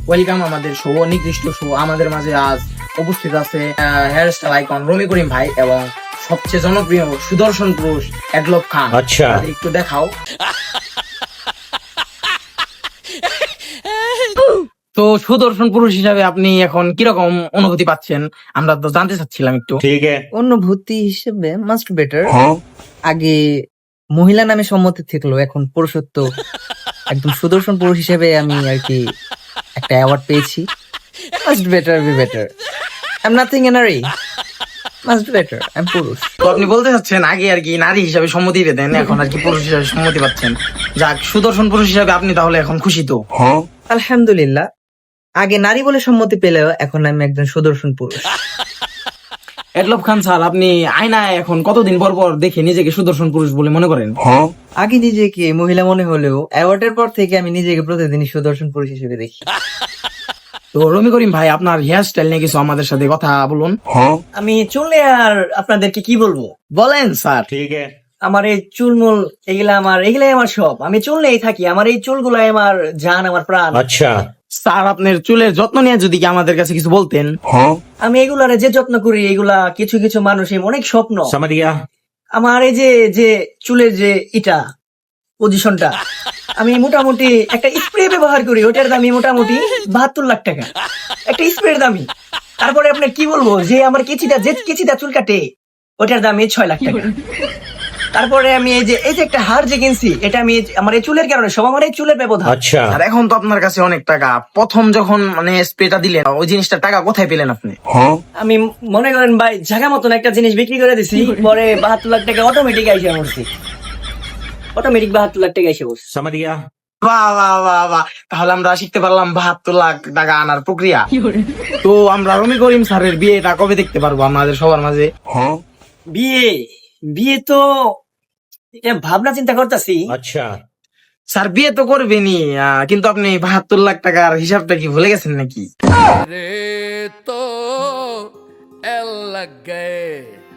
Welcome আমাদের show, নির্দিষ্ট show. আমাদের মাঝে আজ উপস্থিত আছে হেয়ার স্টাইল আইকন রমি করিম ভাই এবং সবচেয়ে জনপ্রিয় সুদর্শন পুরুষ এডলব খান। আচ্ছা, একটু দেখাও। তো সুদর্শন পুরুষ হিসাবে আপনি এখন কিরকম অনুভূতি পাচ্ছেন আমরা তো জানতে চাচ্ছিলাম একটু। ঠিক আছে। অনুভূতি হিসেবে মাস্ট বেটার। আগে মহিলা নামে সম্মতি থাকলো, এখন পুরুষত্ব একদম সুদর্শন পুরুষ হিসেবে আমি আর কি একটা অ্যাওয়ার্ড পেয়েছি। Must better be better. I am nothing a নারী, মাস্ট বেটার আই এম পুরুষ। তো আপনি বলতে চাচ্ছেন আগে আর কি নারী হিসাবে সম্মতি পেতেন, এখন আর কি পুরুষ হিসাবে সম্মতি পাচ্ছেন। যাক, সুদর্শন পুরুষ হিসাবে আপনি তাহলে এখন খুশি তো? আলহামদুলিল্লাহ, আগে নারী বলে সম্মতি পেলেও এখন আমি একজন সুদর্শন পুরুষ। এডলব খান স্যার, আপনি আয়নায় এখন কতদিন পর পর দেখে নিজেকে সুদর্শন পুরুষ বলে মনে করেন? আগে নিজেকে মহিলা মনে হলেও অ্যাওয়ার্ডের পর থেকে আমি নিজেকে প্রতিদিনই সুদর্শন পুরুষ হিসেবে দেখি। তো রমি করিম ভাই, আপনার হেয়ার স্টাইল নিয়ে কিছু আমাদের সাথে কথা বলুন। আমি চুলে আর আপনাদেরকে কি বলবো, বলেন স্যার। ঠিক আছে। আমার এই চুলমুল এগুলাই আমার সব। আমি চুল নিয়েই থাকি, আমার এই চুলগুলাই আমার জান, আমার প্রাণ। আচ্ছা, স্যার, আপনার চুলের যত্ন নিয়ে যদি কি আমাদের কাছে কিছু বলতেন। আমি এগুলারে যে যত্ন করি, এগুলা কিছু কিছু মানুষের অনেক স্বপ্ন। समझ गया। আমার এই যে চুলের যে পজিশনটা, আমি মোটামুটি একটা স্প্রে ব্যবহার করি, ওটার দামি মোটামুটি 72 লাখ টাকা একটা স্প্রের দামি। তারপরে আপনার কি বলবো, যে আমার কেচিদা চুল কাটে, ওটার দামি 6 লাখ টাকা। তারপরে আমি এই যে একটা হার যে কিনছি, এটা আমি আমার এই চুলের কারণে, সব আমার এই চুলের ব্যবধান। अच्छा, আর এখন তো আপনার কাছে অনেক টাকা। প্রথম যখন মানে স্প্রেটা দিলেন, ওই জিনিসটা টাকা কোথায় পেলেন আপনি? আমি মনে করেন ভাই জায়গা মতন একটা জিনিস বিক্রি করে দিছি, পরে 72 লাখ টাকা অটোমেটিক আইসা পড়ছি। অটোমেটিক 72 লাখ টাকা এসে পড়ছে। समझ गया। বাহ বাহ বাহ বাহ, তাহলে আমরা শিখতে পারলাম 72 লাখ টাকা আনার প্রক্রিয়া। তো আমরা রমি করিম স্যারের বিয়েটা কবে দেখতে পারবো আমাদের সবার মাঝে? বিয়ে তো এটা ভাবনা চিন্তা করতেছি। अच्छा, স্যার, বিয়ে তো করবেনি, কিন্তু আপনি 72 লাখ টাকার হিসাবটা কি ভুলে গেছেন নাকি? रे तो एल लग गए।